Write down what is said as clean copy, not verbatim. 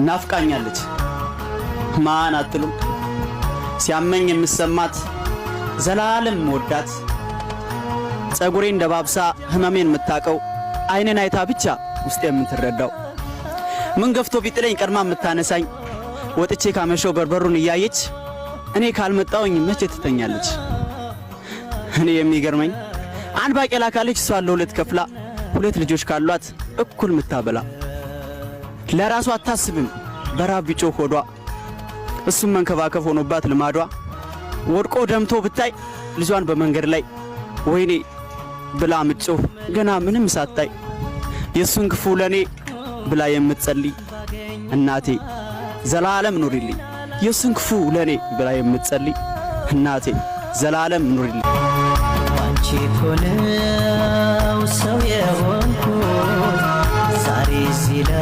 ናፍቃኛለች ማን አትሉም ሲያመኝ የምሰማት ዘላለም ወዳት ጸጉሬን ደባብሳ ህመሜን የምታቀው አይኔን አይታ ብቻ ውስጥ የምትረዳው ምን ገፍቶ ቢጥለኝ ቀድማ የምታነሳኝ ወጥቼ ካመሸው በርበሩን እያየች እኔ ካልመጣውኝ መቼ ትተኛለች እኔ የሚገርመኝ አንድ ባቄላ ካለች እሷ ለሁለት ከፍላ ሁለት ልጆች ካሏት እኩል ምታበላ ለራሷ አታስብም በራብ ቢጮህ ሆዷ እሱም መንከባከብ ሆኖባት ልማዷ ወድቆ ደምቶ ብታይ ልጇን በመንገድ ላይ ወይኔ ብላ ምጮህ ገና ምንም ሳታይ የሱን ክፉ ለኔ ብላ የምትጸልይ እናቴ ዘላለም ኑሪልኝ የሱን ክፉ ለኔ ብላ የምትጸልይ እናቴ ዘላለም ኑሪልኝ አንቺ ኮነው ሰው የሆንኩት ዛሬ ሲላ